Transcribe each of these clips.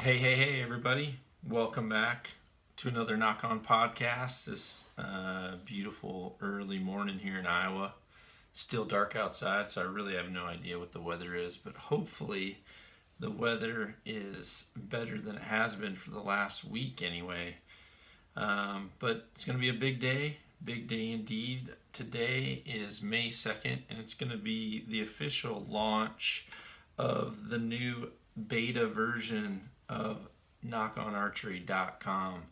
Hey, everybody. Welcome back to another Knock On podcast. This beautiful early morning here in Iowa. Still dark outside, so I really have no idea what the weather is, but hopefully the weather is better than it has been for the last week anyway. But it's going to be a big day indeed. Today is May 2nd, and it's going to be the official launch of the new beta version of knockonarchery.com.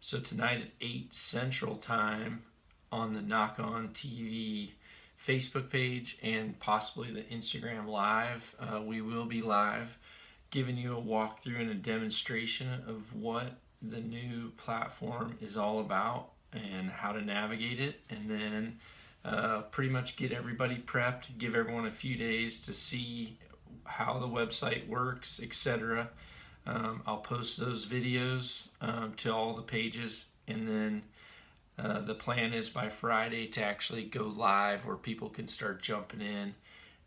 So tonight at 8 Central Time on the Knock On TV Facebook page and possibly the Instagram Live, we will be live giving you a walkthrough and a demonstration of what the new platform is all about and how to navigate it, and then pretty much get everybody prepped, give everyone a few days to see how the website works, etc. I'll post those videos to all the pages, and then the plan is by Friday to actually go live where people can start jumping in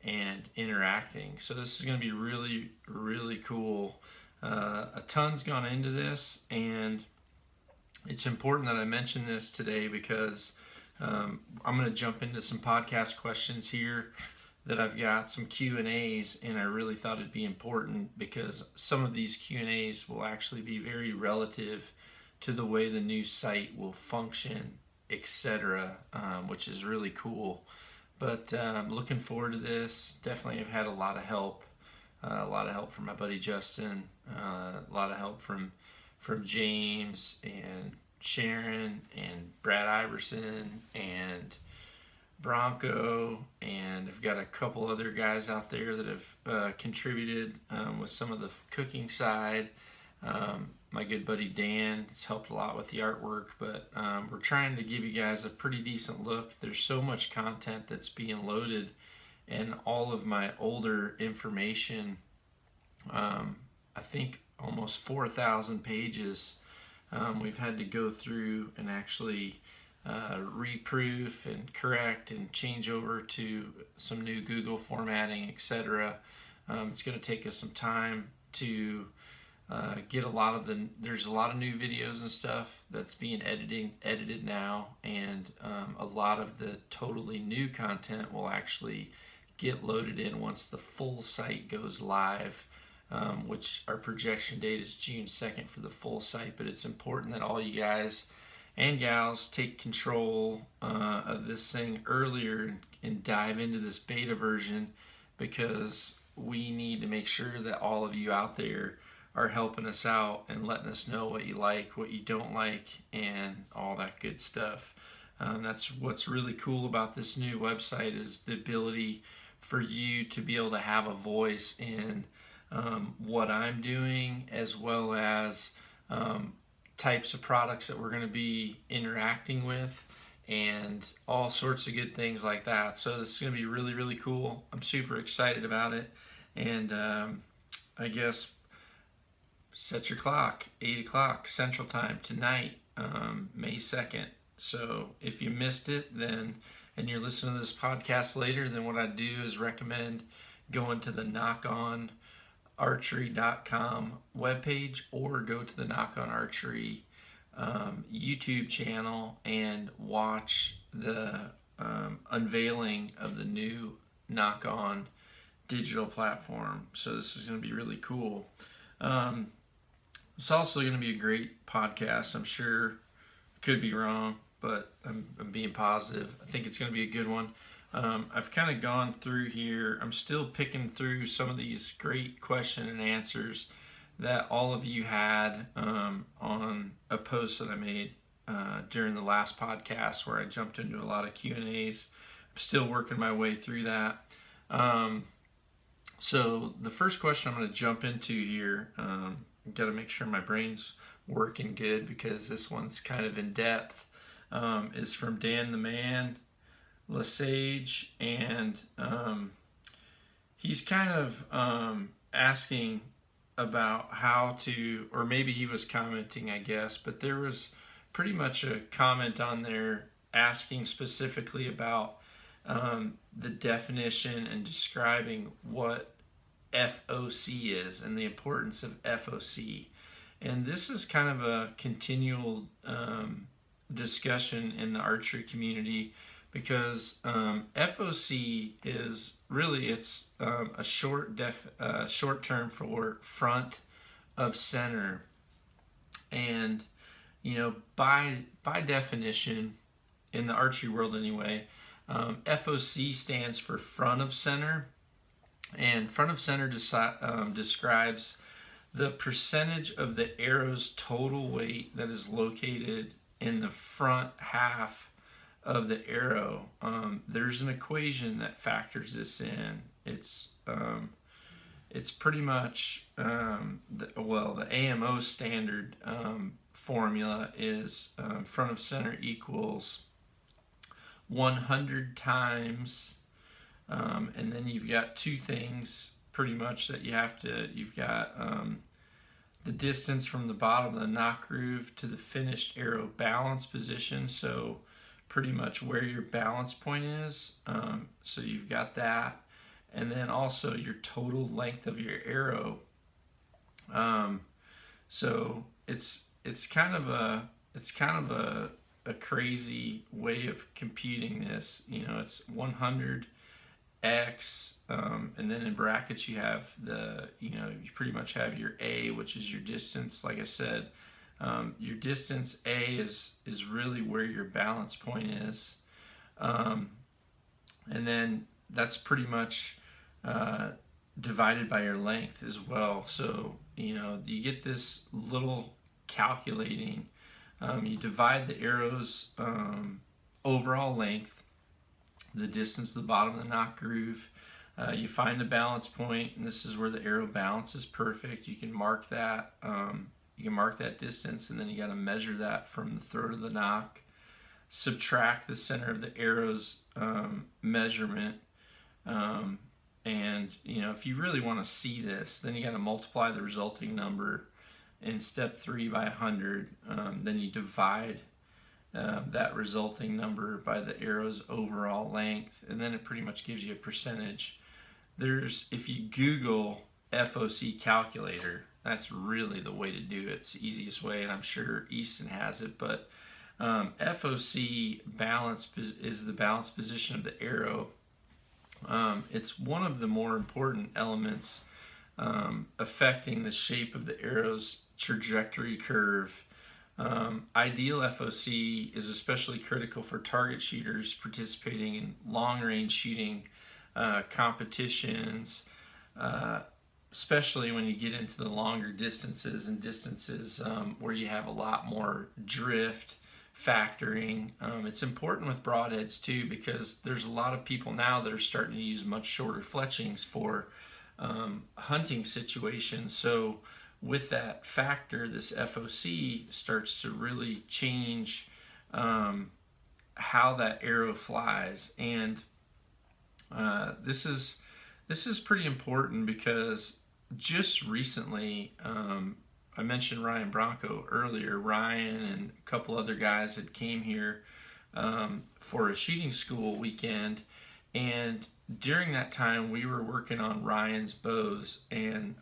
and interacting. So this is going to be really, really cool. A ton's gone into this, and it's important that I mention this today because I'm going to jump into some podcast questions here that I've got, some Q&As, and I really thought it'd be important because some of these Q&As will actually be very relative to the way the new site will function, etc., which is really cool. But looking forward to this. Definitely have had a lot of help from my buddy Justin, a lot of help from James and Sharon and Brad Iverson and Bronco, and I've got a couple other guys out there that have contributed with some of the cooking side. My good buddy Dan has helped a lot with the artwork, but we're trying to give you guys a pretty decent look. There's so much content that's being loaded, and all of my older information, I think almost 4,000 pages, we've had to go through and actually reproof and correct and change over to some new Google formatting, etc. It's going to take us some time to get there's a lot of new videos and stuff that's being edited now, and a lot of the totally new content will actually get loaded in once the full site goes live, which our projection date is June 2nd for the full site. But it's important that all you guys and gals take control of this thing earlier and dive into this beta version, because we need to make sure that all of you out there are helping us out and letting us know what you like, what you don't like, and all that good stuff. That's what's really cool about this new website, is the ability for you to be able to have a voice in what I'm doing, as well as types of products that we're going to be interacting with, and all sorts of good things like that. So this is going to be really, really cool. I'm super excited about it, and I guess set your clock, 8 o'clock Central Time tonight, May 2nd. So if you missed it then, and you're listening to this podcast later, then what I do is recommend going to the knockonarchery.com webpage, or go to the Knock On Archery YouTube channel and watch the unveiling of the new Knock On digital platform. So this is going to be really cool. It's also going to be a great podcast. I'm sure, could be wrong, but I'm being positive. I think it's going to be a good one. I've kind of gone through here. I'm still picking through some of these great question and answers that all of you had on a post that I made during the last podcast, where I jumped into a lot of Q&As. I'm still working my way through that. So the first question I'm going to jump into here, got to make sure my brain's working good because this one's kind of in depth, is from Dan the Man Lesage, and he's kind of asking about how to, or maybe he was commenting, I guess, but there was pretty much a comment on there asking specifically about the definition and describing what F.O.C is and the importance of F.O.C. And this is kind of a continual discussion in the archery community, because F.O.C is really, it's a short term for front of center. And by definition, in the archery world anyway, F.O.C stands for front of center, and front of center describes the percentage of the arrow's total weight that is located in the front half of the arrow. There's an equation that factors this in. It's pretty much the AMO standard formula is front of center equals 100 times, and then you've got two things pretty much that you've got the distance from the bottom of the nock groove to the finished arrow balance position, so pretty much where your balance point is. So you've got that, and then also your total length of your arrow. So it's kind of a crazy way of computing this. It's 100x, and then in brackets you have you pretty much have your A, which is your distance. Like I said, your distance A is really where your balance point is, and then that's pretty much divided by your length as well. So you get this little calculating. You divide the arrow's overall length, the distance to the bottom of the nock groove. You find the balance point, and this is where the arrow balance is perfect. You can mark that. You can mark that distance, and then you got to measure that from the throat of the nock. Subtract the center of the arrow's measurement, and if you really want to see this, then you got to multiply the resulting number in step 3 by 100. Then you divide that resulting number by the arrow's overall length, and then it pretty much gives you a percentage. If you Google F.O.C calculator, that's really the way to do it. It's the easiest way, and I'm sure Easton has it, but F.O.C balance is the balance position of the arrow. It's one of the more important elements affecting the shape of the arrow's trajectory curve. Ideal F.O.C is especially critical for target shooters participating in long-range shooting competitions, especially when you get into the longer distances and distances where you have a lot more drift factoring. It's important with broadheads too, because there's a lot of people now that are starting to use much shorter fletchings for hunting situations. So with that factor, this F.O.C starts to really change how that arrow flies. And this is pretty important, because just recently, I mentioned Ryan Bronco earlier. Ryan and a couple other guys had came here for a shooting school weekend, and during that time we were working on Ryan's bow, and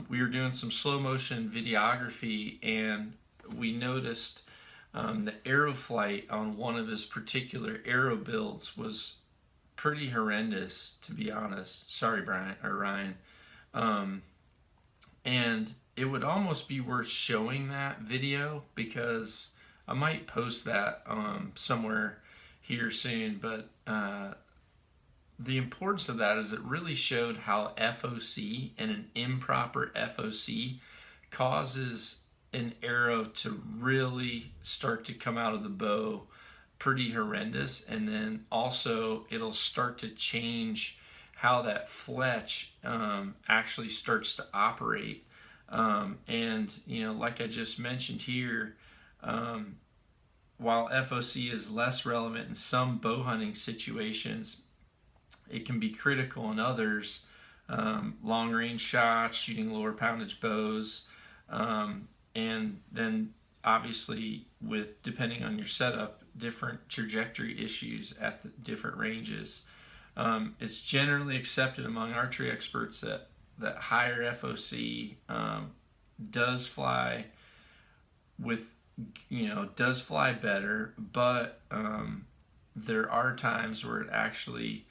we were doing some slow motion videography, and we noticed the arrow flight on one of his particular arrow builds was pretty horrendous, to be honest. Sorry, Ryan. And it would almost be worth showing that video, because I might post that somewhere here soon. But the importance of that is it really showed how F.O.C and an improper F.O.C causes an arrow to really start to come out of the bow pretty horrendous, and then also it'll start to change how that fletch actually starts to operate. And like I just mentioned here, while F.O.C is less relevant in some bow hunting situations, it can be critical in others. Long range shots, shooting lower poundage bows, and then obviously, depending on your setup, different trajectory issues at the different ranges. It's generally accepted among archery experts that higher F.O.C. Does fly with, does fly better, but there are times where it actually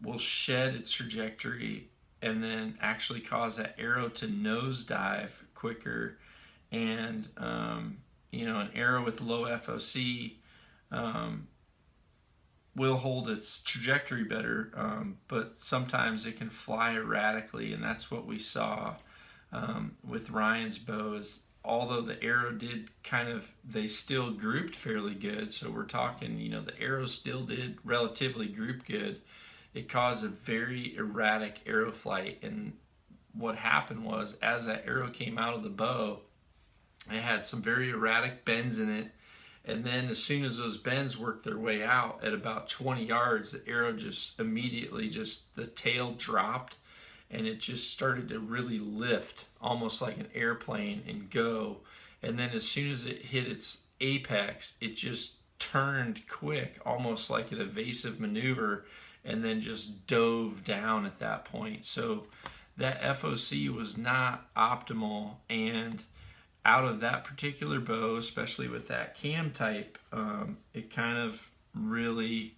will shed its trajectory and then actually cause that arrow to nosedive quicker. And an arrow with low F.O.C. Will hold its trajectory better, but sometimes it can fly erratically, and that's what we saw with Ryan's bow. Is although the arrow did they still grouped fairly good, so we're talking, the arrow still did relatively group good. It caused a very erratic arrow flight, and what happened was, as that arrow came out of the bow, it had some very erratic bends in it, and then as soon as those bends worked their way out at about 20 yards, the arrow just immediately, the tail dropped, and it just started to really lift, almost like an airplane, and go. And then as soon as it hit its apex, it just turned quick, almost like an evasive maneuver, and then just dove down at that point. So that F.O.C. was not optimal, and out of that particular bow, especially with that cam type, it kind of really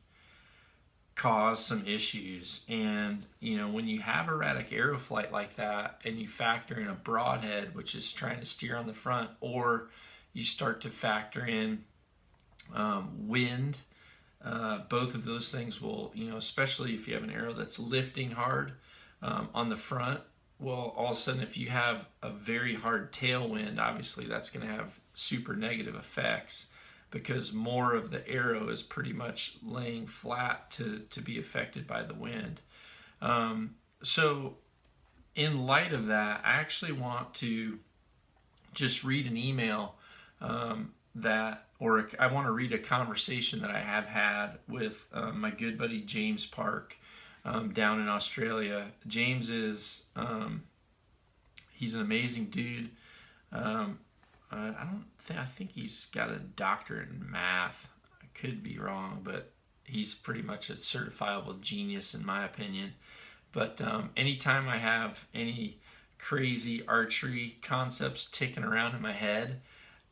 caused some issues. And when you have erratic arrow flight like that, and you factor in a broadhead, which is trying to steer on the front, or you start to factor in wind, both of those things will, especially if you have an arrow that's lifting hard on the front, well, all of a sudden, if you have a very hard tailwind, obviously that's going to have super negative effects, because more of the arrow is pretty much laying flat to be affected by the wind. So in light of that, I actually want to just read an email I want to read a conversation that I have had with my good buddy James Park down in Australia. James is he's an amazing dude. I think he's got a doctorate in math. I could be wrong, but he's pretty much a certifiable genius in my opinion. But anytime I have any crazy archery concepts ticking around in my head,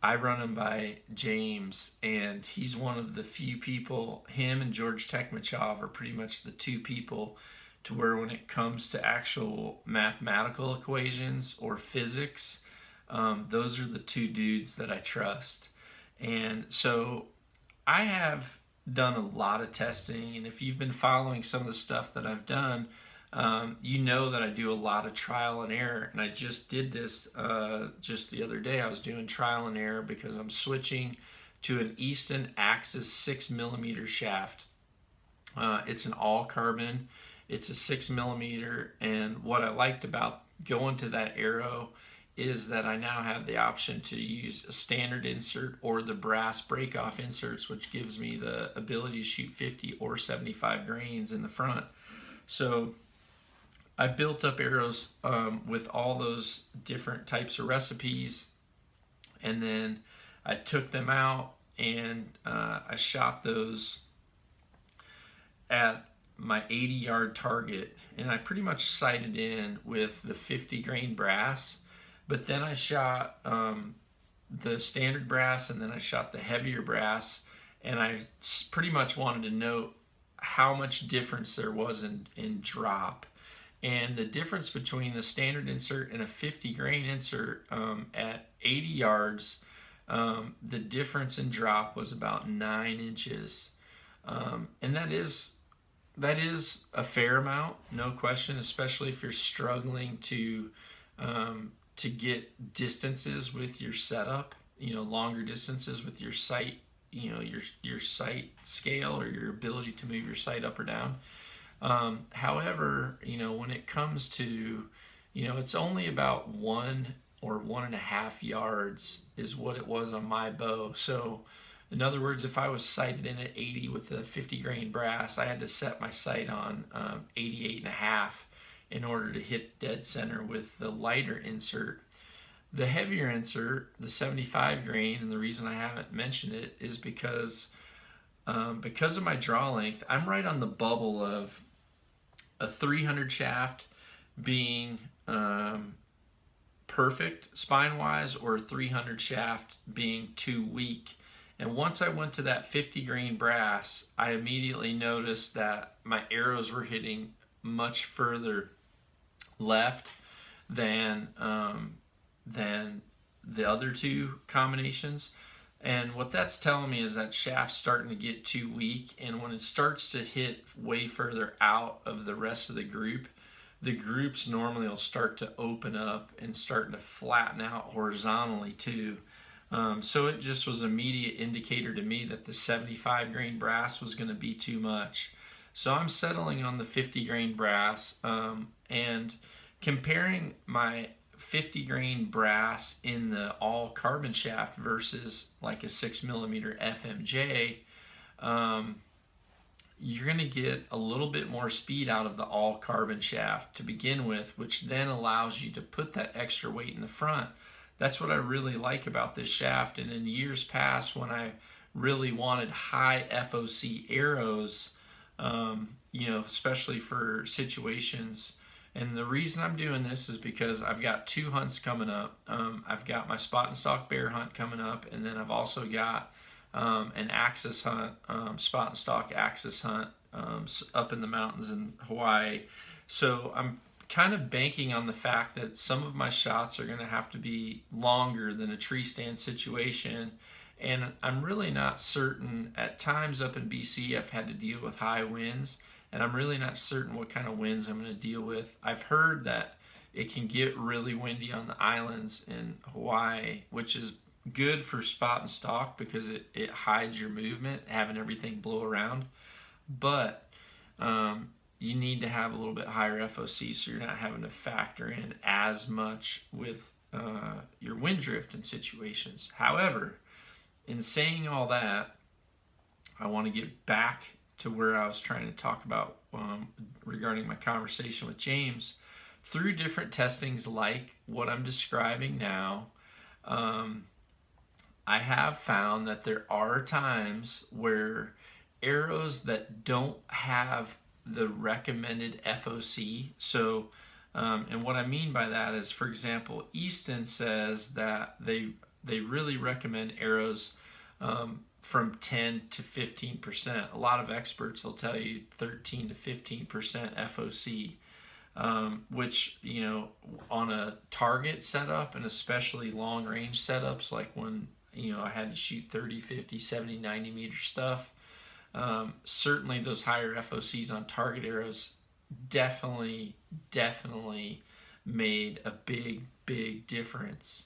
I run them by James, and he's one of the few people, him and George Tekmachov are pretty much the two people to where when it comes to actual mathematical equations or physics, those are the two dudes that I trust. And so I have done a lot of testing, and if you've been following some of the stuff that I've done, you know that I do a lot of trial and error, and I just did this just the other day. I was doing trial and error because I'm switching to an Easton Axis 6mm shaft. It's an all carbon. It's a 6mm, and what I liked about going to that arrow is that I now have the option to use a standard insert or the brass break-off inserts, which gives me the ability to shoot 50 or 75 grains in the front. So I built up arrows with all those different types of recipes, and then I took them out and I shot those at my 80-yard target, and I pretty much sighted in with the 50 grain brass, but then I shot the standard brass, and then I shot the heavier brass, and I pretty much wanted to note how much difference there was in drop. And the difference between the standard insert and a 50 grain insert at 80 yards, the difference in drop was about 9 inches. And that is a fair amount, no question, especially if you're struggling to get distances with your setup, longer distances with your sight, your sight scale or your ability to move your sight up or down. However, when it comes to, it's only about 1 or 1.5 yards is what it was on my bow. So in other words, if I was sighted in at 80 with the 50 grain brass, I had to set my sight on 88.5 in order to hit dead center with the lighter insert. The heavier insert, the 75 grain, and the reason I haven't mentioned it is because because of my draw length, I'm right on the bubble of a 300 shaft being perfect spine-wise, or a 300 shaft being too weak. And once I went to that 50 grain brass, I immediately noticed that my arrows were hitting much further left than the other two combinations. And what that's telling me is that shaft's starting to get too weak, and when it starts to hit way further out of the rest of the groups normally will start to open up and start to flatten out horizontally too. So it just was an immediate indicator to me that the 75 grain brass was going to be too much. So I'm settling on the 50 grain brass, and comparing my 50 grain brass in the all carbon shaft versus like a 6mm FMJ, you're going to get a little bit more speed out of the all carbon shaft to begin with, which then allows you to put that extra weight in the front. That's what I really like about this shaft. And in years past, when I really wanted high F.O.C. arrows, especially for situations. And the reason I'm doing this is because I've got 2 hunts coming up. I've got my spot and stalk bear hunt coming up, and then I've also got an axis hunt, spot and stalk axis hunt up in the mountains in Hawaii. So I'm kind of banking on the fact that some of my shots are going to have to be longer than a tree stand situation. And I'm really not certain. At times up in BC, I've had to deal with high winds, and I'm really not certain what kind of winds I'm going to deal with. I've heard that it can get really windy on the islands in Hawaii, which is good for spot and stalk because it hides your movement, having everything blow around. But you need to have a little bit higher F.O.C. so you're not having to factor in as much with your wind drift in situations. However, in saying all that, I want to get back to where I was trying to talk about regarding my conversation with James. Through different testings like what I'm describing now, I have found that there are times where arrows that don't have the recommended F.O.C. So, and what I mean by that is, for example, Easton says that they really recommend arrows from 10 to 15%. A lot of experts will tell you 13 to 15% F.O.C. Which, on a target setup, and especially long range setups, like when I had to shoot 30, 50, 70, 90 meter stuff, certainly those higher F.O.Cs on target arrows definitely made a big difference.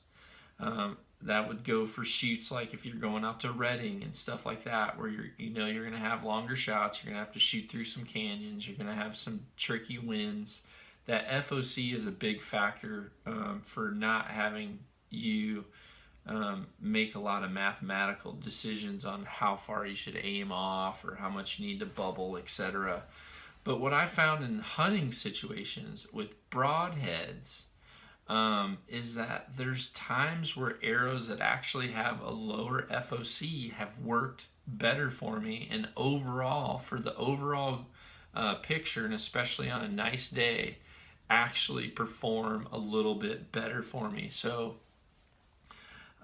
That would go for shoots like if you're going out to Redding and stuff like that, where you're going to have longer shots, you're going to have to shoot through some canyons, you're going to have some tricky winds. That F.O.C. is a big factor for not having you make a lot of mathematical decisions on how far you should aim off or how much you need to bubble, etc. But what I found in hunting situations with broadheads is that there's times where arrows that actually have a lower F.O.C. have worked better for me, and overall, for the overall picture, and especially on a nice day, actually perform a little bit better for me. So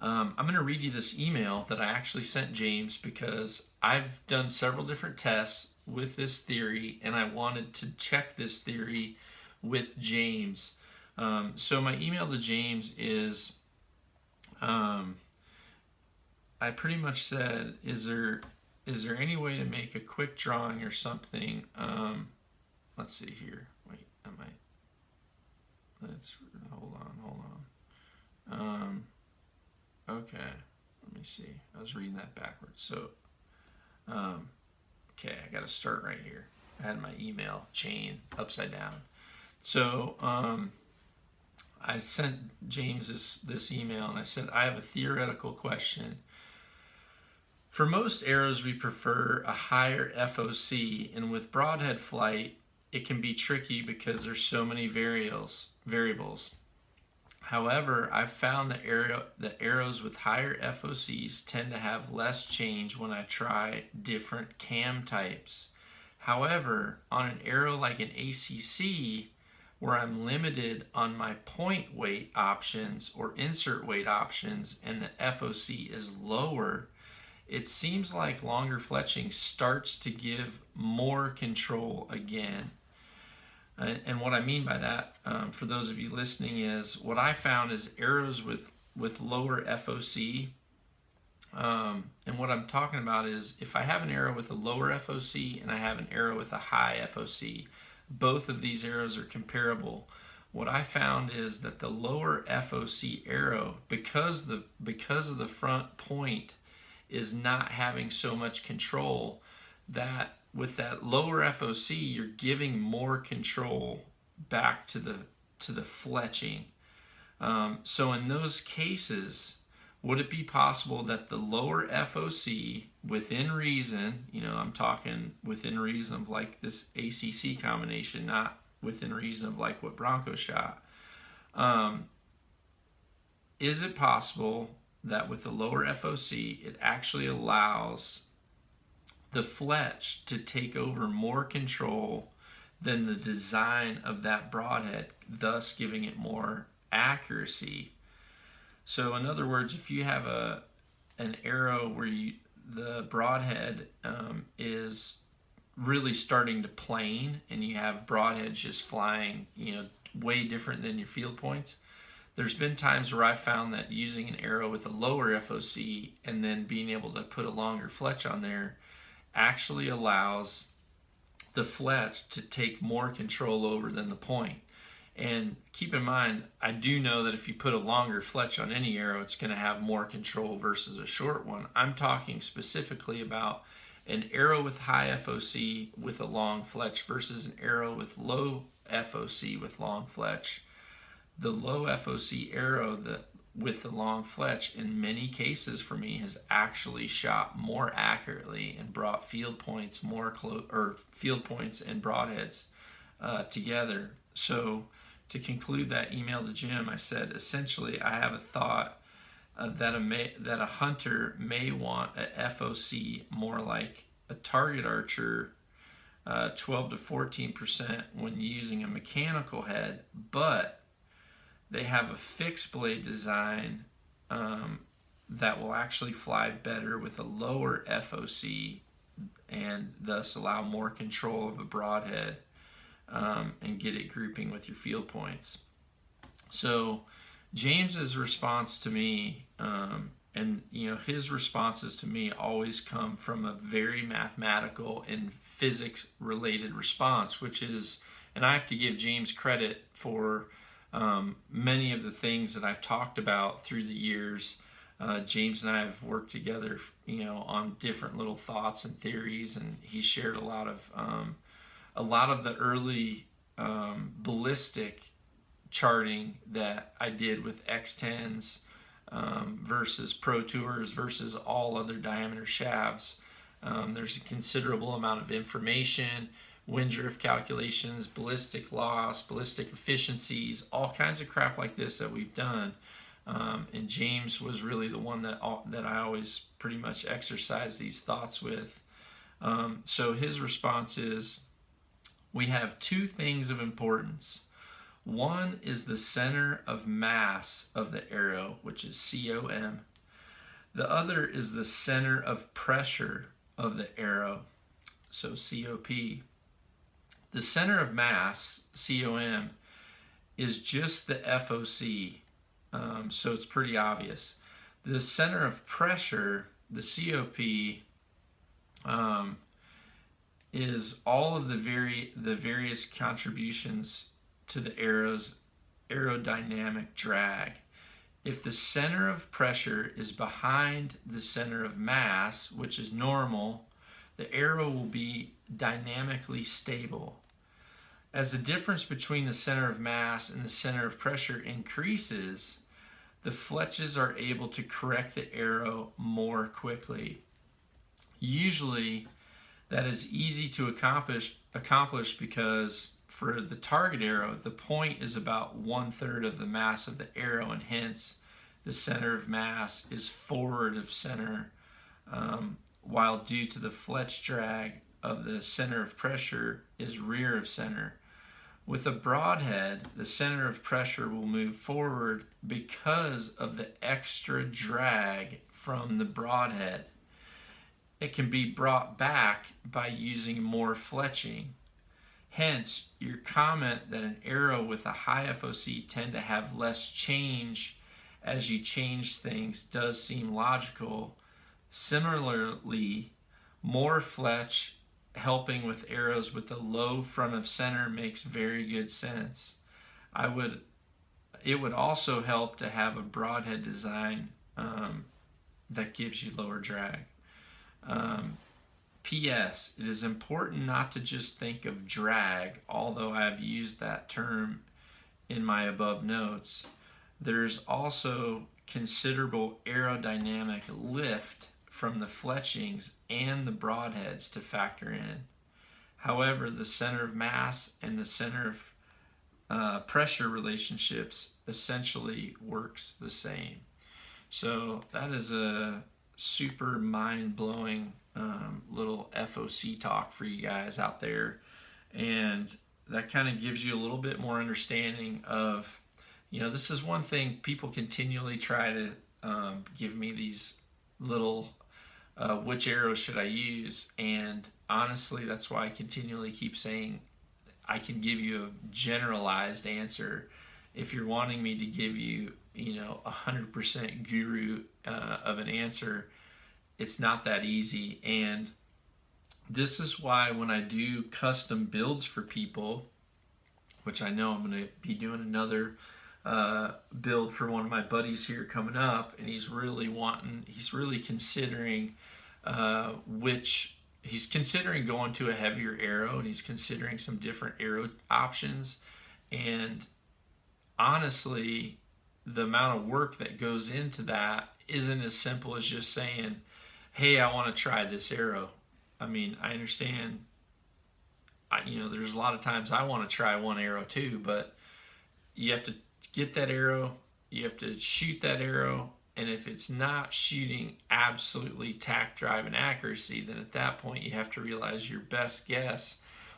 I'm going to read you this email that I actually sent James, because I've done several different tests with this theory and I wanted to check this theory with James. So my email to James is, I pretty much said, is there any way to make a quick drawing or something? Let's see here. Wait, let's hold on. Okay, let me see. I was reading that backwards. So, okay, I got to start right here. I had my email chain upside down. So, I sent James this email and I said, I have a theoretical question. For most arrows, we prefer a higher F.O.C., and with broadhead flight, it can be tricky because there's so many variables. However, I've found the arrows with higher FOCs tend to have less change when I try different cam types. However, on an arrow like an ACC, where I'm limited on my point weight options or insert weight options and the FOC is lower, it seems like longer fletching starts to give more control again. And what I mean by that, for those of you listening, is what I found is arrows with lower FOC. And what I'm talking about is if I have an arrow with a lower FOC and I have an arrow with a high FOC, both of these arrows are comparable. What I found is that the lower FOC arrow, because of the front point is not having so much control, that with that lower FOC, you're giving more control back to the fletching. So in those cases, would it be possible that the lower FOC, within reason, I'm talking within reason of like this ACC combination, not within reason of like what Bronco shot, is it possible that with the lower FOC, it actually allows the fletch to take over more control than the design of that broadhead, thus giving it more accuracy? So in other words, if you have an arrow where the broadhead is really starting to plane and you have broadheads just flying, way different than your field points, there's been times where I found that using an arrow with a lower FOC and then being able to put a longer fletch on there actually allows the fletch to take more control over than the point. And keep in mind, I do know that if you put a longer fletch on any arrow, it's going to have more control versus a short one. I'm talking specifically about an arrow with high FOC with a long fletch versus an arrow with low FOC with long fletch. The low FOC arrow with the long fletch, in many cases for me, has actually shot more accurately and brought field points field points and broadheads together. So to conclude that email to Jim, I said, essentially, I have a thought that a hunter may want a FOC more like a target archer, 12 to 14% when using a mechanical head, but they have a fixed blade design that will actually fly better with a lower FOC and thus allow more control of a broadhead and get it grouping with your field points. So James's response to me, and his responses to me always come from a very mathematical and physics related response, which is, and I have to give James credit for many of the things that I've talked about through the years. James and I have worked together, on different little thoughts and theories, and he shared a lot of the early ballistic charting that I did with X10s versus Pro Tours versus all other diameter shafts. There's a considerable amount of information, wind drift calculations, ballistic loss, ballistic efficiencies, all kinds of crap like this that we've done. And James was really the one that I always pretty much exercised these thoughts with. So his response is, we have two things of importance. One is the center of mass of the arrow, which is COM. The other is the center of pressure of the arrow, so COP. The center of mass, COM, is just the FOC, so it's pretty obvious. The center of pressure, the COP, is all of the various contributions to the arrow's aerodynamic drag. If the center of pressure is behind the center of mass, which is normal, the arrow will be dynamically stable. As the difference between the center of mass and the center of pressure increases, the fletches are able to correct the arrow more quickly. Usually, that is easy to accomplish because for the target arrow, the point is about 1/3 of the mass of the arrow, and hence the center of mass is forward of center, while due to the fletch drag of the center of pressure is rear of center. With a broadhead, the center of pressure will move forward because of the extra drag from the broadhead. It can be brought back by using more fletching. Hence, your comment that an arrow with a high F.O.C. tend to have less change as you change things does seem logical. Similarly, more fletch helping with arrows with a low front of center makes very good sense. It would also help to have a broadhead design that gives you lower drag. P.S. It is important not to just think of drag, although I have used that term in my above notes. There's also considerable aerodynamic lift from the fletchings and the broadheads to factor in. However, the center of mass and the center of pressure relationships essentially works the same. So that is a super mind-blowing little F.O.C. talk for you guys out there, and that kind of gives you a little bit more understanding of, this is one thing people continually try to give me these little which arrows should I use, and honestly that's why I continually keep saying I can give you a generalized answer. If you're wanting me to give you 100% guru of an answer, it's not that easy. And this is why when I do custom builds for people, which I know I'm going to be doing another build for one of my buddies here coming up, and he's really considering he's considering going to a heavier arrow, and he's considering some different arrow options. And honestly, the amount of work that goes into that isn't as simple as just saying, hey, I want to try this arrow. I mean, I understand, there's a lot of times I want to try one arrow too, but you have to get that arrow, you have to shoot that arrow, and if it's not shooting absolutely tack, drive, and accuracy, then at that point you have to realize your best guess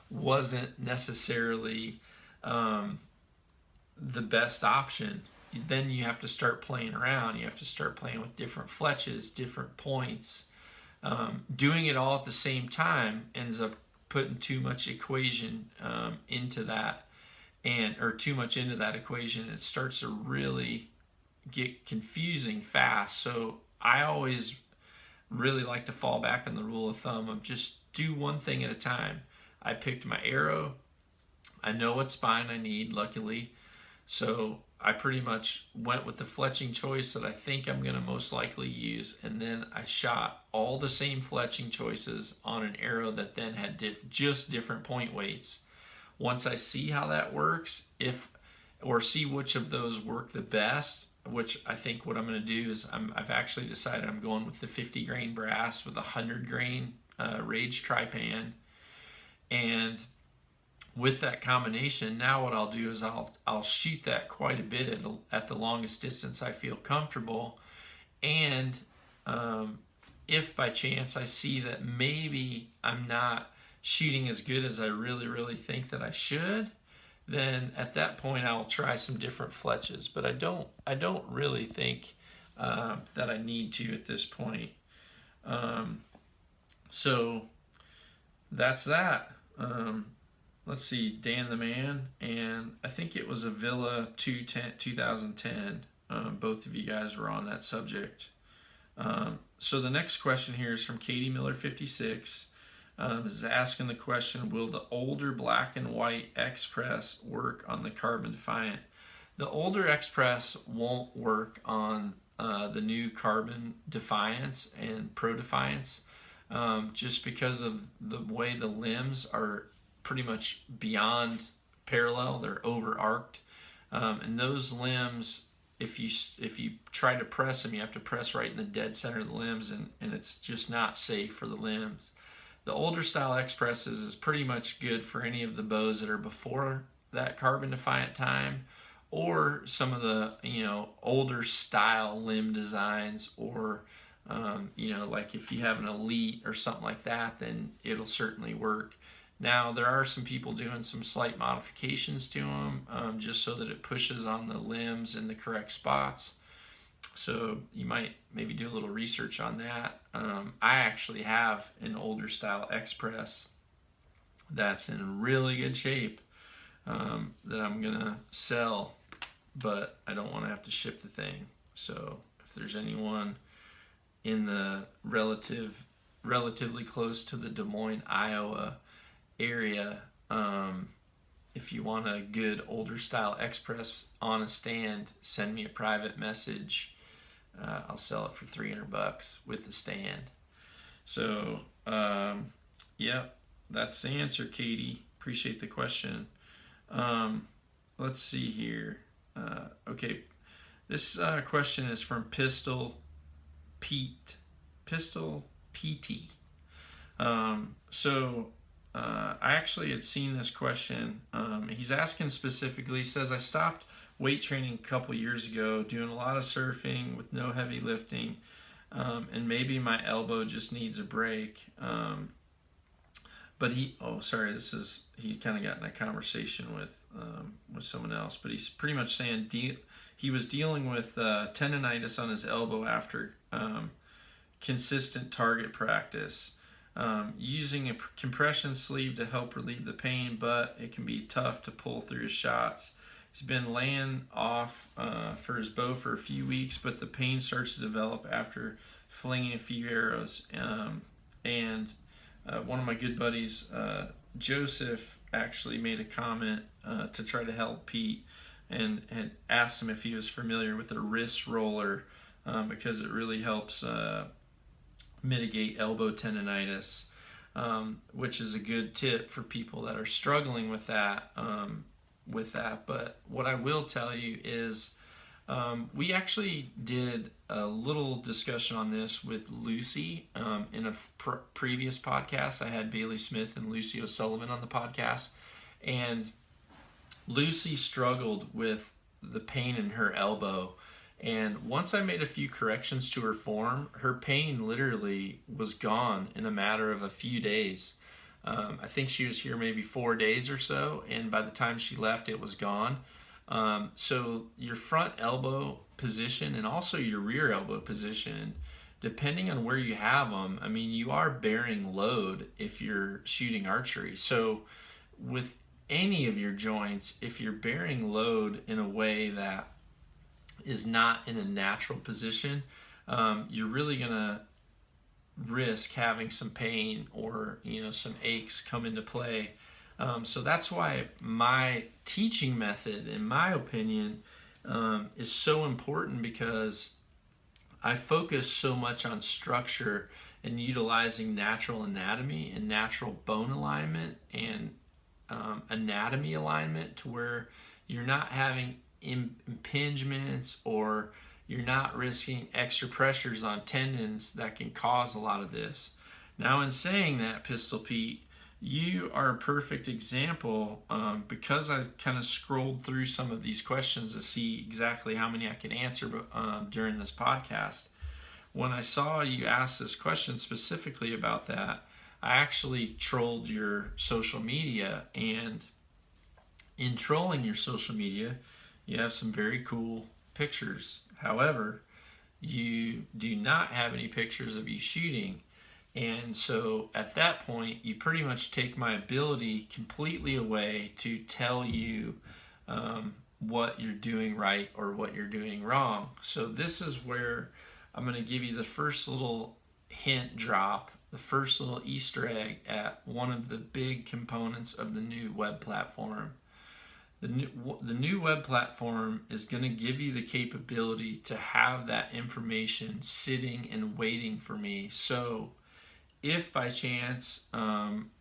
wasn't necessarily the best option. Then you have to start playing around. You have to start playing with different fletches, different points. Doing it all at the same time ends up putting too much equation into that, or too much into that equation. It starts to really get confusing fast. So I always really like to fall back on the rule of thumb of just do one thing at a time. I picked my arrow. I know what spine I need, luckily. So I pretty much went with the fletching choice that I think I'm going to most likely use, and then I shot all the same fletching choices on an arrow that then had just different point weights. Once I see how that works, or see which of those work the best, which I think what I'm going to do is I've actually decided I'm going with the 50 grain brass with a 100 grain Rage Trypan, and with that combination, now what I'll do is I'll shoot that quite a bit at the longest distance I feel comfortable. And if by chance I see that maybe I'm not shooting as good as I really think that I should, then at that point I'll try some different fletches. But I don't really think that I need to at this point. So that's that. Let's see, Dan the Man, and I think it was a Villa 2010. Both of you guys were on that subject. So the next question here is from Katie Miller 56. Is asking the question, will the older black and white X-Press work on the Carbon Defiant? The older X-Press won't work on the new Carbon Defiance and Pro Defiance, just because of the way the limbs are pretty much beyond parallel. They're over arced, and those limbs, if you try to press them, you have to press right in the dead center of the limbs, and it's just not safe for the limbs. the older style X presses is pretty much good for any of the bows that are before that carbon defiant time, or some of the older style limb designs, or like if you have an Elite or something like that, then it'll certainly work. Now there are some people doing some slight modifications to them, just so that it pushes on the limbs in the correct spots. So you might maybe do a little research on that. I actually have an older style X press that's in really good shape, that I'm gonna sell, but I don't want to have to ship the thing. So if there's anyone in the relatively close to the Des Moines, Iowa area, if you want a good older style X press on a stand, send me a private message. I'll sell it for $300 with the stand. So, yep, that's the answer, Katie. Appreciate the question. Let's see here. Okay, this question is from Pistol PT. I actually had seen this question. He's asking specifically, he says, I stopped weight training a couple years ago, doing a lot of surfing with no heavy lifting, and maybe my elbow just needs a break. But he kind of got in a conversation with someone else, but he's pretty much saying he was dealing with tendonitis on his elbow after consistent target practice, using a compression sleeve to help relieve the pain, but it can be tough to pull through his shots. He's been laying off for his bow for a few weeks, but the pain starts to develop after flinging a few arrows. And one of my good buddies, Joseph, actually made a comment to try to help Pete, and had asked him if he was familiar with a wrist roller, because it really helps mitigate elbow tendonitis, which is a good tip for people that are struggling with that. But what I will tell you is, we actually did a little discussion on this with Lucy in a previous podcast. I had Bailey Smith and Lucy O'Sullivan on the podcast, and Lucy struggled with the pain in her elbow. And once I made a few corrections to her form, her pain literally was gone in a matter of a few days. I think she was here maybe 4 days or so, and by the time she left, it was gone. So your front elbow position and also your rear elbow position, depending on where you have them, I mean, you are bearing load if you're shooting archery. So with any of your joints, if you're bearing load in a way that is not in a natural position, you're really gonna risk having some pain or some aches come into play. So that's why my teaching method, in my opinion, is so important, because I focus so much on structure and utilizing natural anatomy and natural bone alignment and anatomy alignment, to where you're not having impingements, or you're not risking extra pressures on tendons that can cause a lot of this. Now, in saying that, Pistol Pete, you are a perfect example, because I kind of scrolled through some of these questions to see exactly how many I can answer during this podcast. When I saw you ask this question specifically about that, I actually trolled your social media, and in trolling your social media, you have some very cool pictures. However, you do not have any pictures of you shooting. And so at that point, you pretty much take my ability completely away to tell you what you're doing right or what you're doing wrong. So this is where I'm going to give you the first little hint drop, the first little Easter egg at one of the big components of the new web platform. The new web platform is going to give you the capability to have that information sitting and waiting for me. So if by chance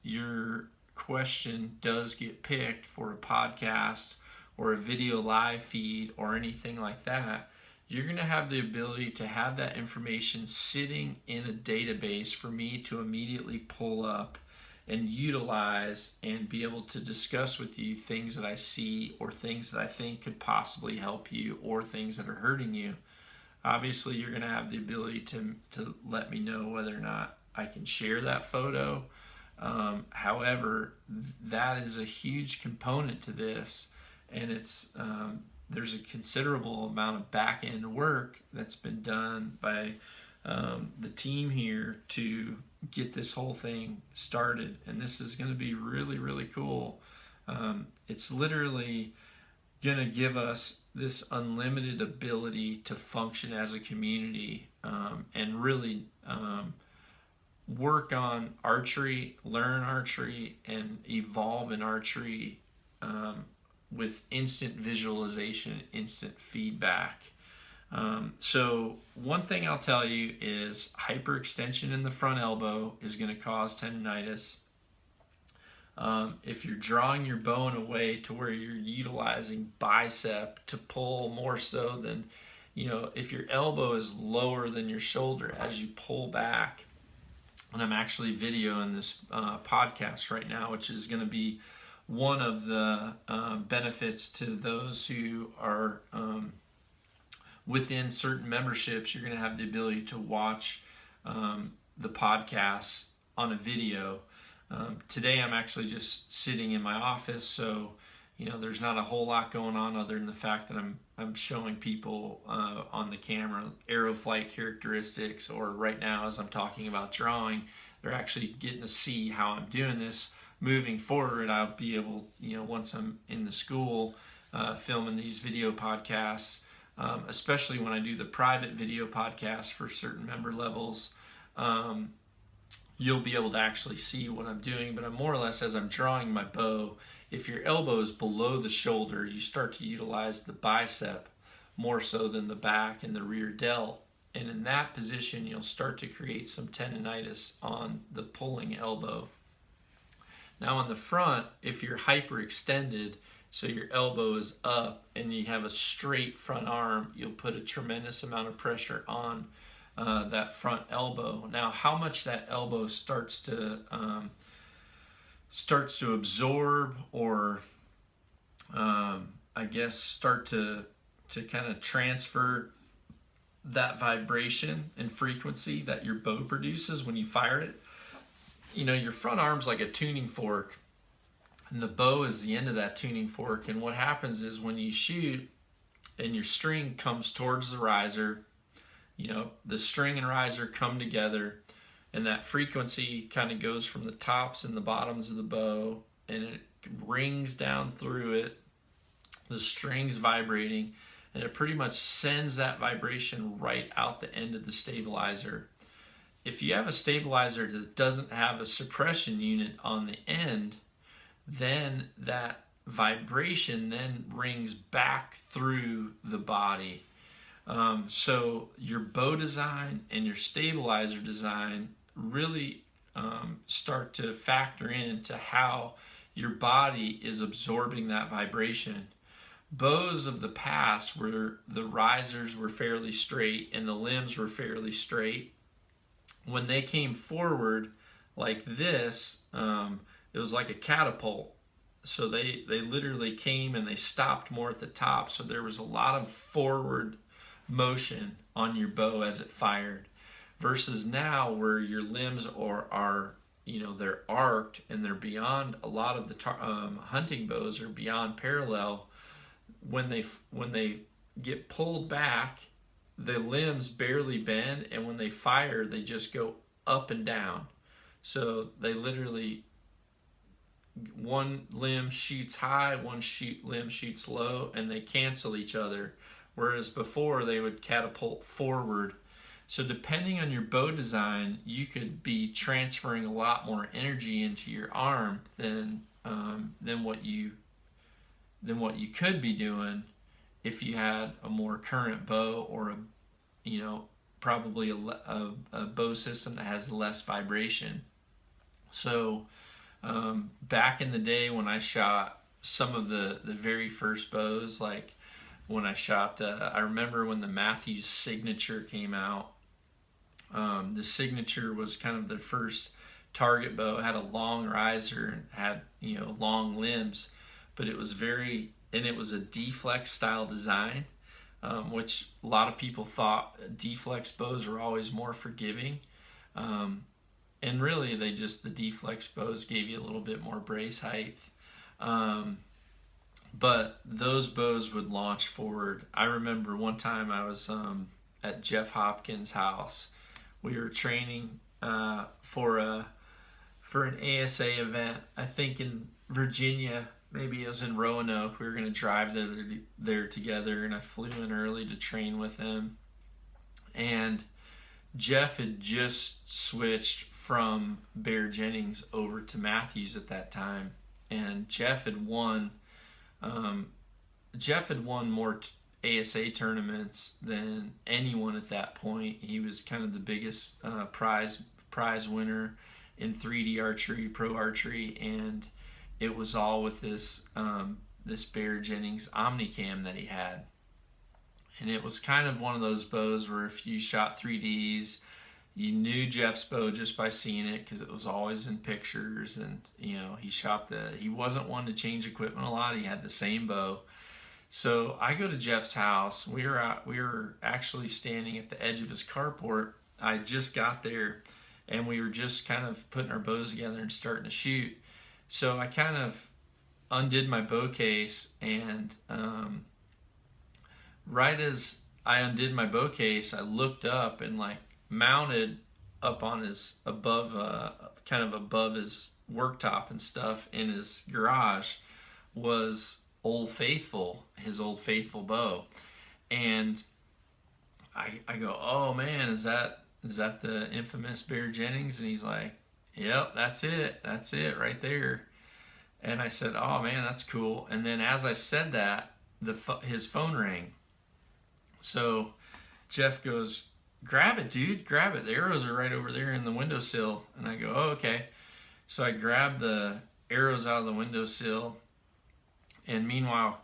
your question does get picked for a podcast or a video live feed or anything like that, you're going to have the ability to have that information sitting in a database for me to immediately pull up and utilize and be able to discuss with you things that I see or things that I think could possibly help you or things that are hurting you. Obviously, you're going to have the ability to let me know whether or not I can share that photo. However, that is a huge component to this, and there's a considerable amount of back-end work that's been done by the team here to get this whole thing started, and this is going to be really, really cool. It's literally going to give us this unlimited ability to function as a community, and really work on archery, learn archery, and evolve in archery with instant visualization, instant feedback. So one thing I'll tell you is hyperextension in the front elbow is going to cause tendonitis. If you're drawing your bow in a way to where you're utilizing bicep to pull more so than, if your elbow is lower than your shoulder as you pull back, and I'm actually videoing this podcast right now, which is going to be one of the benefits to those who are within certain memberships. You're going to have the ability to watch the podcasts on a video. Today I'm actually just sitting in my office, so there's not a whole lot going on other than the fact that I'm showing people on the camera arrow flight characteristics, or right now as I'm talking about drawing, they're actually getting to see how I'm doing this. Moving forward, I'll be able, once I'm in the school filming these video podcasts, especially when I do the private video podcasts for certain member levels, you'll be able to actually see what I'm doing. But I'm more or less, as I'm drawing my bow, if your elbow is below the shoulder, you start to utilize the bicep more so than the back and the rear delt. And in that position, you'll start to create some tendonitis on the pulling elbow. Now on the front, if you're hyperextended, so your elbow is up and you have a straight front arm, you'll put a tremendous amount of pressure on that front elbow. Now, how much that elbow starts to absorb, or I guess start to kind of transfer that vibration and frequency that your bow produces when you fire it. Your front arm's like a tuning fork, and the bow is the end of that tuning fork. And what happens is when you shoot and your string comes towards the riser, the string and riser come together, and that frequency kind of goes from the tops and the bottoms of the bow, and it rings down through it, the string's vibrating, and it pretty much sends that vibration right out the end of the stabilizer. If you have a stabilizer that doesn't have a suppression unit on the end, then that vibration then rings back through the body. So your bow design and your stabilizer design really start to factor into how your body is absorbing that vibration. Bows of the past, where the risers were fairly straight and the limbs were fairly straight, when they came forward like this, it was like a catapult. So they literally came and they stopped more at the top. So there was a lot of forward motion on your bow as it fired, versus now where your limbs are they're arced and they're beyond. A lot of the hunting bows are beyond parallel. When they get pulled back, the limbs barely bend, and when they fire, they just go up and down. So they literally, one limb shoots high, limb shoots low, and they cancel each other. Whereas before, they would catapult forward. So depending on your bow design, you could be transferring a lot more energy into your arm than what you could be doing if you had a more current bow, or probably a bow system that has less vibration. So back in the day when I shot some of the very first bows, like when I shot. I remember when the Matthews Signature came out. The Signature was kind of the first target bow. It had a long riser and had, you know, long limbs, but it was and it was a deflex style design, which a lot of people thought deflex bows were always more forgiving. And really, the deflex bows gave you a little bit more brace height. But those bows would launch forward. I remember one time I was at Jeff Hopkins' house. We were training for an ASA event, I think in Virginia. Maybe it was in Roanoke. We were going to drive there together, and I flew in early to train with him. And Jeff had just switched from Bear Jennings over to Matthews at that time, and Jeff had won more ASA tournaments than anyone at that point. He was kind of the biggest prize winner in 3D archery, pro archery, and it was all with this Bear Jennings Omnicam that he had. And it was kind of one of those bows where if you shot 3Ds, you knew Jeff's bow just by seeing it because it was always in pictures. And, you know, he wasn't one to change equipment a lot. He had the same bow. So I go to Jeff's house. We were actually standing at the edge of his carport. I just got there, and we were just kind of putting our bows together and starting to shoot. So I kind of undid my bow case, and right as I undid my bow case, I looked up, and like mounted up on his kind of above his worktop and stuff in his garage was Old Faithful, his Old Faithful bow. And I go, oh man, is that the infamous Bear Jennings? And he's like, yep, that's it right there. And I said, oh man, that's cool. And then as I said that, his phone rang. So Jeff goes, grab it, dude, grab it. The arrows are right over there in the windowsill. And I go, oh, okay. So I grabbed the arrows out of the windowsill. And meanwhile,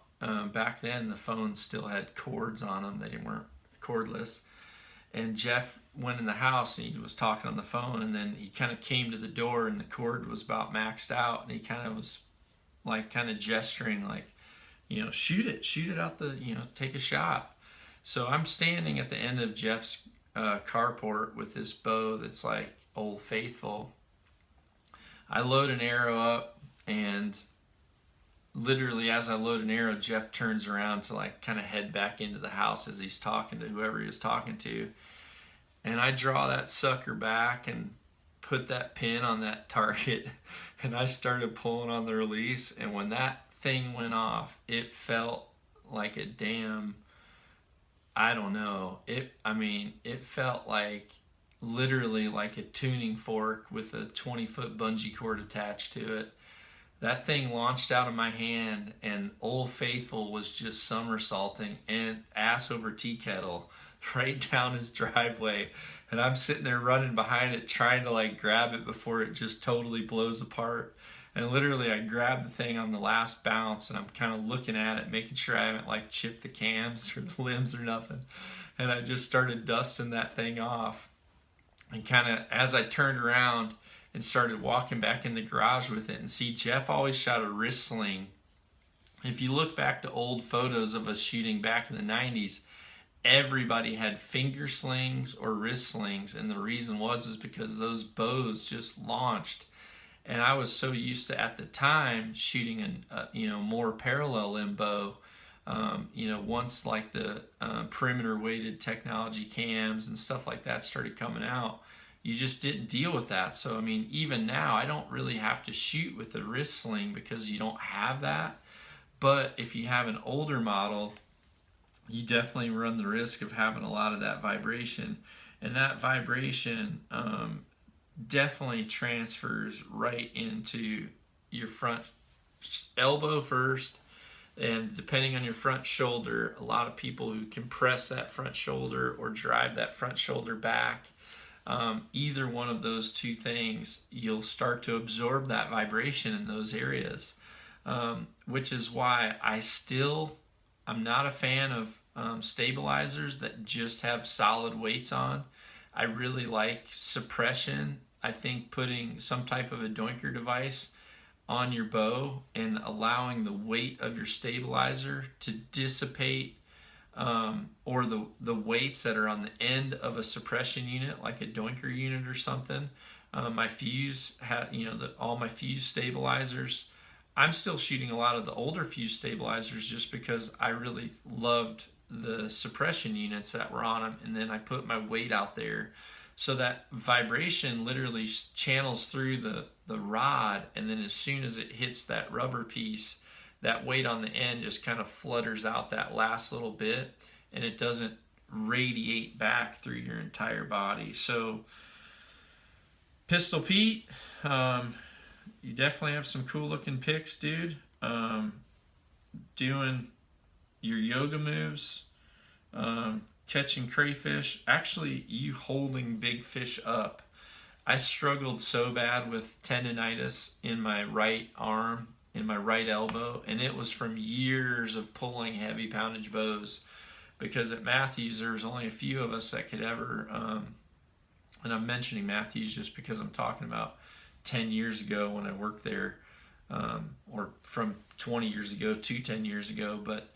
back then, the phones still had cords on them. They weren't cordless. And Jeff went in the house, and he was talking on the phone. And then he kind of came to the door, and the cord was about maxed out. And he kind of was like kind of gesturing like, you know, shoot it out take a shot. So I'm standing at the end of Jeff's carport with this bow that's like Old Faithful. I load an arrow up, and literally as I load an arrow, Jeff turns around to like kind of head back into the house as he's talking to whoever he was talking to. And I draw that sucker back and put that pin on that target, and I started pulling on the release. And when that thing went off, it felt like a damn, I don't know. It felt like literally like a tuning fork with a 20-foot bungee cord attached to it. That thing launched out of my hand, and Old Faithful was just somersaulting and ass over tea kettle right down his driveway. And I'm sitting there running behind it, trying to like grab it before it just totally blows apart. And literally I grabbed the thing on the last bounce, and I'm kind of looking at it, making sure I haven't like chipped the cams or the limbs or nothing. And I just started dusting that thing off. And kind of as I turned around and started walking back in the garage with it, and see, Jeff always shot a wrist sling. If you look back to old photos of us shooting back in the 90s, everybody had finger slings or wrist slings, and the reason is because those bows just launched. And I was so used to, at the time, shooting a more parallel limb bow. Once like the perimeter weighted technology cams and stuff like that started coming out, you just didn't deal with that. So I mean, even now I don't really have to shoot with the wrist sling because you don't have that. But if you have an older model, you definitely run the risk of having a lot of that vibration. And that vibration definitely transfers right into your front elbow first, and depending on your front shoulder, a lot of people who compress that front shoulder or drive that front shoulder back, either one of those two things, you'll start to absorb that vibration in those areas, which is why I still I'm not a fan of stabilizers that just have solid weights on. I really like suppression. I think putting some type of a doinker device on your bow and allowing the weight of your stabilizer to dissipate, or the weights that are on the end of a suppression unit, like a doinker unit or something. My fuse had, all my fuse stabilizers. I'm still shooting a lot of the older fuse stabilizers just because I really loved the suppression units that were on them, and then I put my weight out there so that vibration literally channels through the rod, and then as soon as it hits that rubber piece, that weight on the end just kind of flutters out that last little bit, and it doesn't radiate back through your entire body. So Pistol Pete, you definitely have some cool looking pics, dude. Doing your yoga moves, catching crayfish, actually you holding big fish up. I struggled so bad with tendonitis in my right arm, in my right elbow, and it was from years of pulling heavy poundage bows, because at Matthews there's only a few of us that could ever, and I'm mentioning Matthews just because I'm talking about 10 years ago when I worked there, or from 20 years ago to 10 years ago, but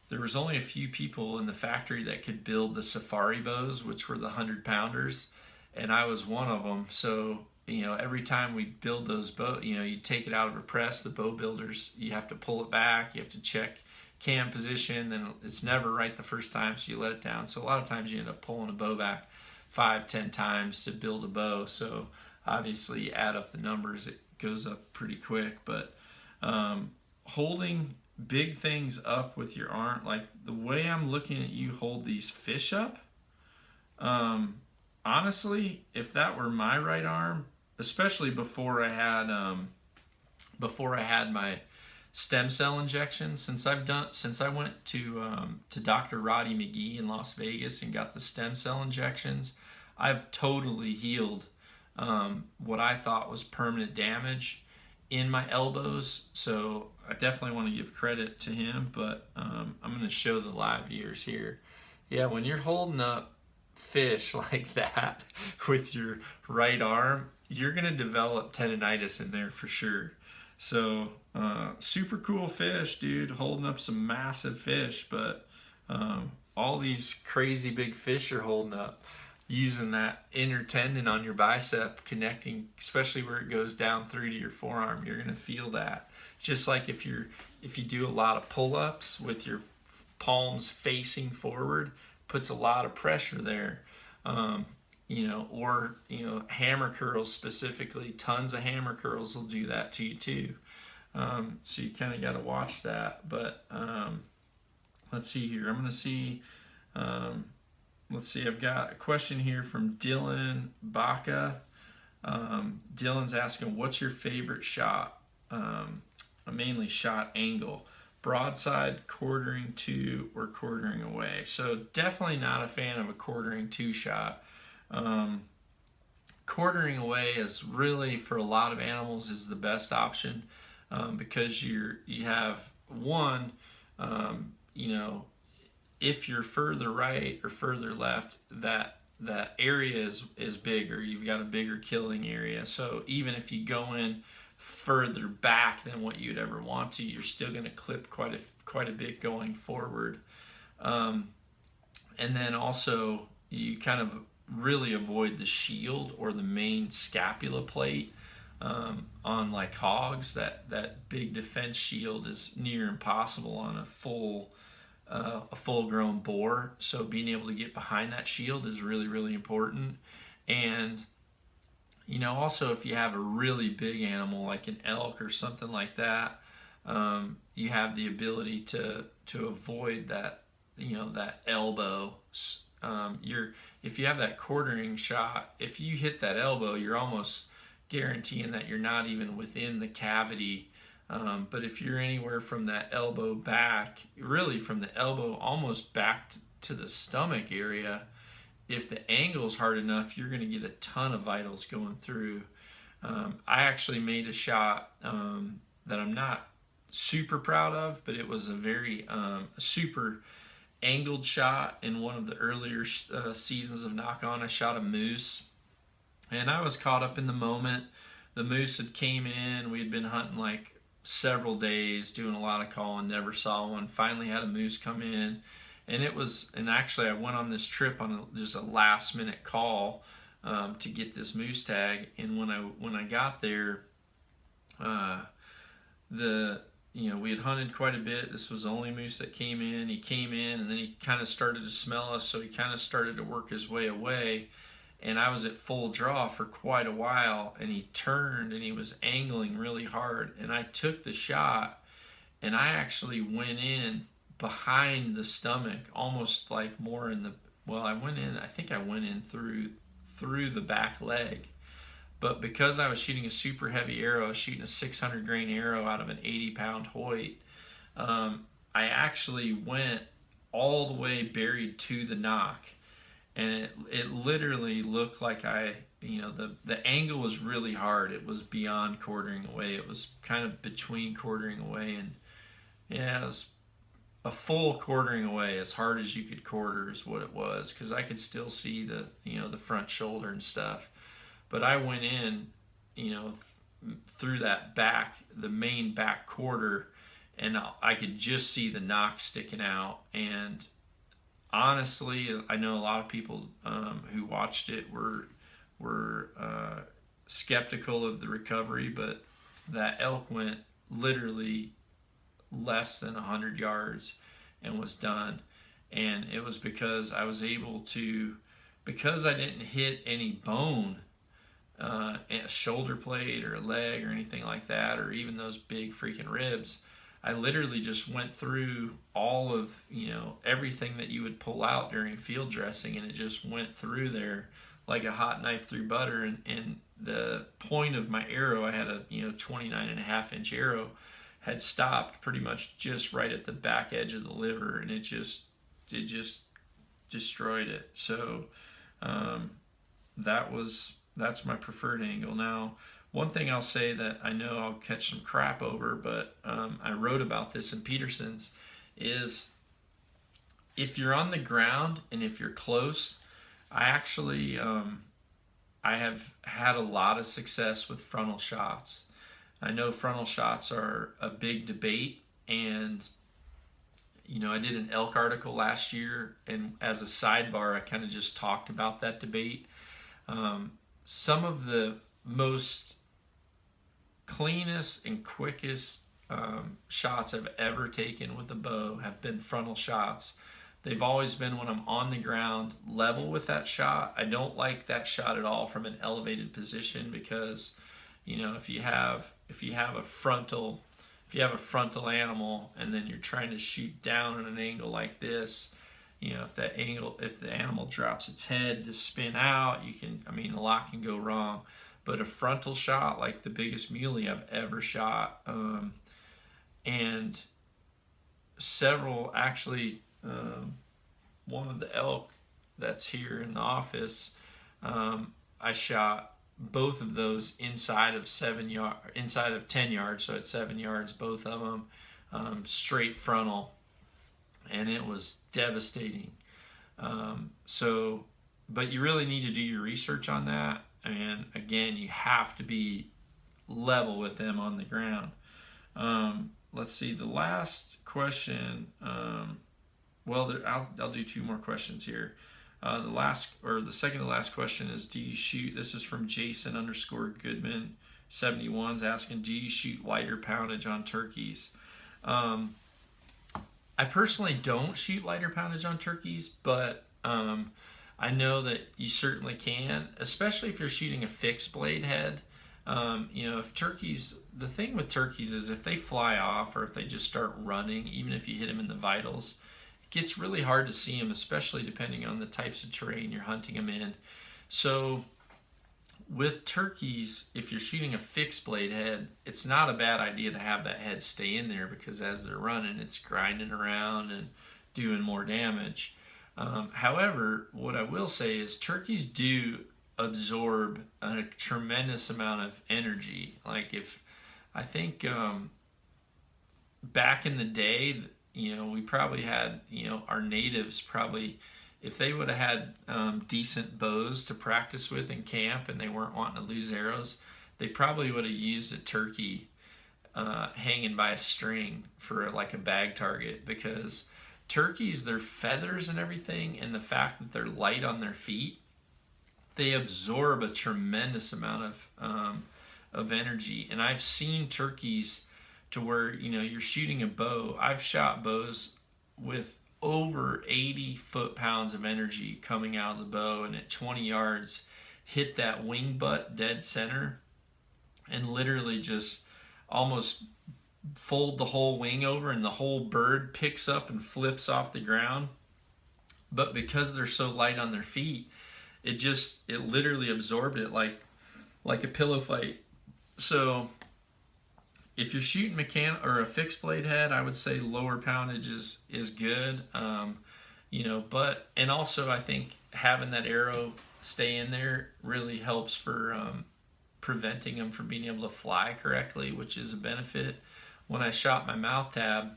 there was only a few people in the factory that could build the safari bows, which were the 100-pounders, and I was one of them. So, every time we build those bows, you take it out of a press, the bow builders, you have to pull it back, you have to check cam position, then it's never right the first time, so you let it down. So a lot of times you end up pulling a bow back 5-10 times to build a bow. So obviously you add up the numbers, it goes up pretty quick. But holding big things up with your arm, like the way I'm looking at you hold these fish up, honestly, if that were my right arm, especially before I had my stem cell injection, since I went to Dr. Roddy McGee in Las Vegas and got the stem cell injections, I've totally healed what I thought was permanent damage in my elbows. So I definitely want to give credit to him, but I'm going to show the live viewers here. Yeah, when you're holding up fish like that with your right arm, you're going to develop tendonitis in there for sure. So super cool fish, dude, holding up some massive fish, but all these crazy big fish you're holding up, using that inner tendon on your bicep connecting, especially where it goes down through to your forearm, you're going to feel that. Just like if you do a lot of pull-ups with your palms facing forward, puts a lot of pressure there. Or hammer curls specifically, tons of hammer curls will do that to you too. So you kind of got to watch that. But let's see here. I'm going to see, let's see, I've got a question here from Dylan Baca. Dylan's asking, what's your favorite shot? Mainly shot angle. Broadside, quartering to, or quartering away. So definitely not a fan of a quartering to shot. Quartering away is really, for a lot of animals, is the best option, because you have one, if you're further right or further left, that area is bigger. You've got a bigger killing area. So even if you go in further back than what you'd ever want to, you're still going to clip quite a bit going forward. And then also you kind of really avoid the shield or the main scapula plate on like hogs. That big defense shield is near impossible on a full-grown boar. So being able to get behind that shield is really, really important. And also if you have a really big animal like an elk or something like that, you have the ability to avoid that, that elbow. If you have that quartering shot, if you hit that elbow, you're almost guaranteeing that you're not even within the cavity. But if you're anywhere from that elbow back, really from the elbow almost back to the stomach area, if the angle's hard enough, you're going to get a ton of vitals going through. I actually made a shot that I'm not super proud of, but it was a very super angled shot. In one of the earlier seasons of Nock On, I shot a moose, and I was caught up in the moment. The moose had came in. We had been hunting like several days, doing a lot of calling, never saw one. Finally had a moose come in, and actually I went on this trip on just a last minute call to get this moose tag. And when I got there, we had hunted quite a bit. This was the only moose that came in. He came in, and then he kind of started to smell us, so he kind of started to work his way away. And I was at full draw for quite a while, and he turned and he was angling really hard. And I took the shot, and I actually went in behind the stomach, almost like more in the, well, I think I went in through the back leg. But because I was shooting a super heavy arrow, I was shooting a 600 grain arrow out of an 80-pound Hoyt, I actually went all the way buried to the nock. And it literally looked like the angle was really hard. It was beyond quartering away. It was kind of between quartering away, and yeah, it was a full quartering away, as hard as you could quarter is what it was, because I could still see the front shoulder and stuff. But I went in, through that the main back quarter, and I could just see the nock sticking out. And honestly, I know a lot of people who watched it were skeptical of the recovery, but that elk went literally less than 100 yards and was done. And it was because I was able to, because I didn't hit any bone, a shoulder blade or a leg or anything like that, or even those big freaking ribs. I literally just went through all of, everything that you would pull out during field dressing, and it just went through there like a hot knife through butter. And the point of my arrow, I had a 29.5-inch arrow, had stopped pretty much just right at the back edge of the liver, and it just destroyed it. So that's my preferred angle. Now, one thing I'll say that I know I'll catch some crap over, but I wrote about this in Peterson's, is if you're on the ground and if you're close, I actually I have had a lot of success with frontal shots. I know frontal shots are a big debate, and I did an elk article last year, and as a sidebar, I kind of just talked about that debate. Some of the most cleanest and quickest shots I've ever taken with a bow have been frontal shots. They've always been when I'm on the ground level with that shot. I don't like that shot at all from an elevated position, because if you have a frontal animal and then you're trying to shoot down at an angle like this, if the animal drops its head to spin out, a lot can go wrong. But a frontal shot, like the biggest muley I've ever shot, and several, actually, one of the elk that's here in the office, I shot both of those inside of 10 yards, so at 7 yards, both of them, straight frontal, and it was devastating. But you really need to do your research on that. And again, you have to be level with them on the ground. Let's see, the last question. I'll do two more questions here. The second to last question is, do you shoot? This is from Jason_Goodman 71's asking, do you shoot lighter poundage on turkeys? I personally don't shoot lighter poundage on turkeys, but I know that you certainly can, especially if you're shooting a fixed blade head. If turkeys, the thing with turkeys is if they fly off or if they just start running, even if you hit them in the vitals, it gets really hard to see them, especially depending on the types of terrain you're hunting them in. So with turkeys, if you're shooting a fixed blade head, it's not a bad idea to have that head stay in there, because as they're running, it's grinding around and doing more damage. However, what I will say is turkeys do absorb a tremendous amount of energy. Like I think back in the day, we probably had, our natives probably, if they would have had decent bows to practice with in camp and they weren't wanting to lose arrows, they probably would have used a turkey hanging by a string for like a bag target, because turkeys, their feathers and everything, and the fact that they're light on their feet, they absorb a tremendous amount of energy. And I've seen turkeys to where, you're shooting a bow. I've shot bows with over 80 foot-pounds of energy coming out of the bow, and at 20 yards hit that wing butt dead center and literally just almost fold the whole wing over, and the whole bird picks up and flips off the ground. But because they're so light on their feet, it literally absorbed it like a pillow fight. So if you're shooting mechanical or a fixed blade head, I would say lower poundage is good. But, and also I think having that arrow stay in there really helps for preventing them from being able to fly correctly, which is a benefit. When I shot my mouth tab,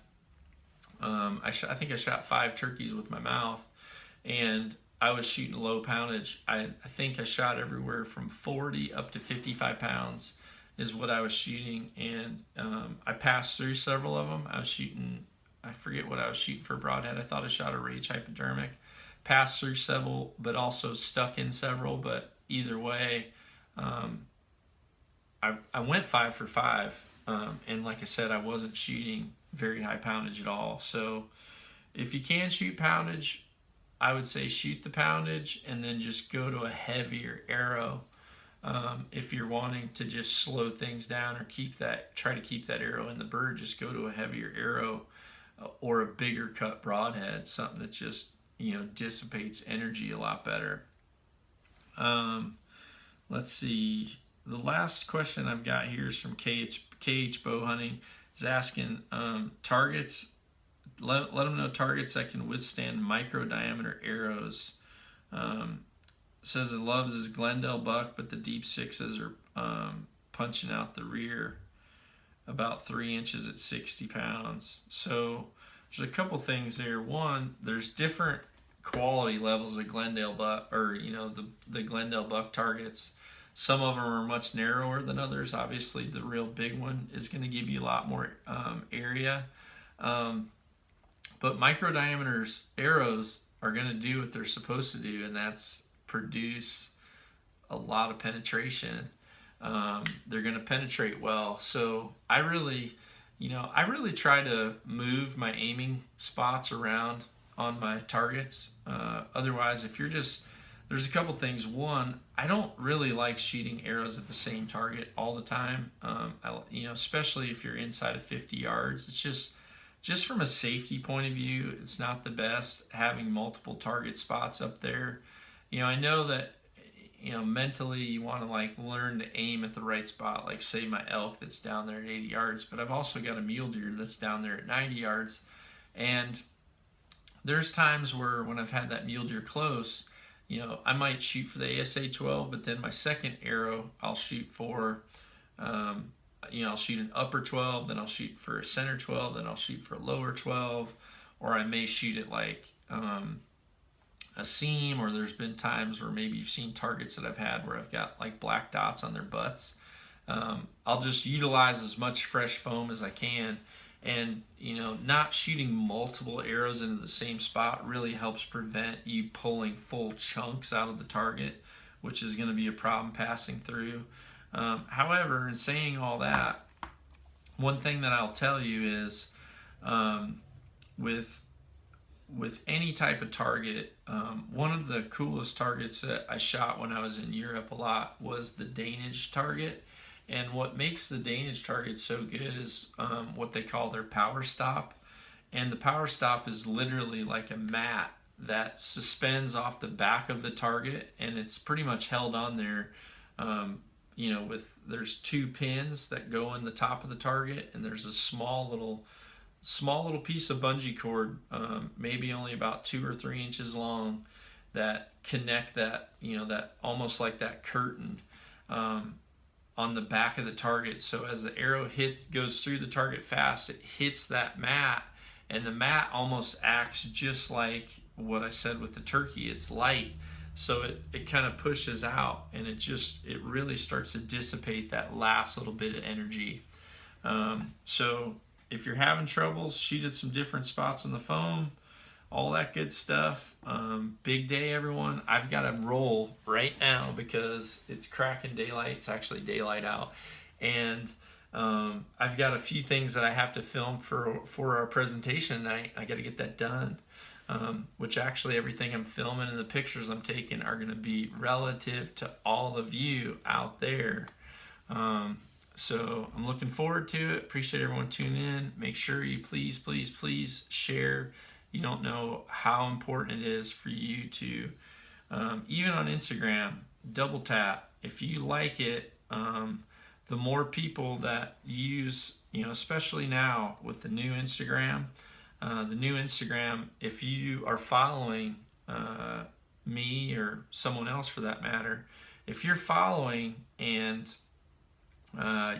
I think I shot 5 turkeys with my mouth, and I was shooting low poundage. I think I shot everywhere from 40 up to 55 pounds is what I was shooting, and I passed through several of them. I forget what I was shooting for broadhead. I thought I shot a Rage hypodermic. Passed through several, but also stuck in several. But either way, I went 5 for 5, and like I said, I wasn't shooting very high poundage at all. So if you can shoot poundage, I would say shoot the poundage and then just go to a heavier arrow. If you're wanting to just slow things down or try to keep that arrow in the bird, just go to a heavier arrow or a bigger cut broadhead, something that just dissipates energy a lot better. Let's see. The last question I've got here is from KH Bow Hunting. Is asking targets. Let them know targets that can withstand micro diameter arrows. Says it loves his Glendale buck, but the deep sixes are punching out the rear about 3 inches at 60 pounds. So there's a couple things there. One, there's different quality levels of Glendale buck, or the Glendale buck targets. Some of them are much narrower than others. Obviously, the real big one is going to give you a lot more area. But micro diameter arrows are going to do what they're supposed to do, and that's produce a lot of penetration. They're going to penetrate well. So I really try to move my aiming spots around on my targets. Otherwise, there's a couple things. One, I don't really like shooting arrows at the same target all the time. Especially if you're inside of 50 yards. It's just from a safety point of view, it's not the best having multiple target spots up there. I know that mentally you want to learn to aim at the right spot, like say my elk that's down there at 80 yards, but I've also got a mule deer that's down there at 90 yards. And there's times where when I've had that mule deer close, I might shoot for the ASA 12, but then my second arrow I'll shoot for I'll shoot an upper 12, then I'll shoot for a center 12, then I'll shoot for a lower 12, or I may shoot it like a seam, or there's been times where maybe you've seen targets that I've had where I've got like black dots on their butts. I'll just utilize as much fresh foam as I can, and not shooting multiple arrows into the same spot really helps prevent you pulling full chunks out of the target, which is going to be a problem passing through. However, in saying all that, one thing that I'll tell you is with any type of target, one of the coolest targets that I shot when I was in Europe a lot was the Danish target. And what makes the Danish target so good is what they call their power stop. And the power stop is literally like a mat that suspends off the back of the target, and it's pretty much held on there. There's 2 pins that go in the top of the target, and there's a small little piece of bungee cord, maybe only about 2 or 3 inches long, that connect that, that almost like that curtain. on the back of the target. So as the arrow goes through the target fast, it hits that mat, and the mat almost acts just like what I said with the turkey. It's light, so it kind of pushes out, and it really starts to dissipate that last little bit of energy. So if you're having troubles, shoot at some different spots on the foam, all that good stuff. Big day, everyone. I've got to roll right now because it's cracking daylight. It's actually daylight out, and I've got a few things that I have to film for our presentation tonight. I got to get that done. Which actually everything I'm filming and the pictures I'm taking are going to be relative to all of you out there. So I'm looking forward to it. Appreciate everyone tuning in. Make sure you please share. You don't know how important it is for you to, even on Instagram, double tap. If you like it, the more people that use, especially now with the new Instagram, if you are following me or someone else for that matter, if you're following and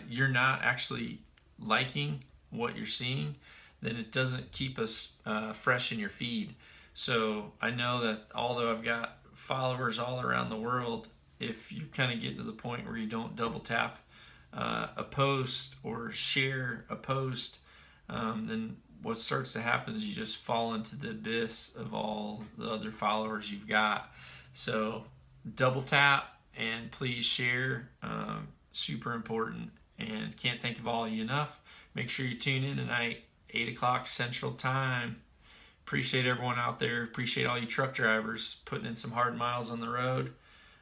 you're not actually liking what you're seeing, then it doesn't keep us fresh in your feed. So I know that although I've got followers all around the world, if you kind of get to the point where you don't double tap a post or share a post, then what starts to happen is you just fall into the abyss of all the other followers you've got. So double tap and please share. Super important, and can't think of all of you enough. Make sure you tune in tonight, 8 o'clock Central Time. Appreciate everyone out there. Appreciate all you truck drivers putting in some hard miles on the road.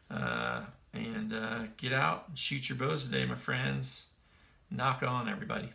And get out and shoot your bows today, my friends. Knock on, everybody.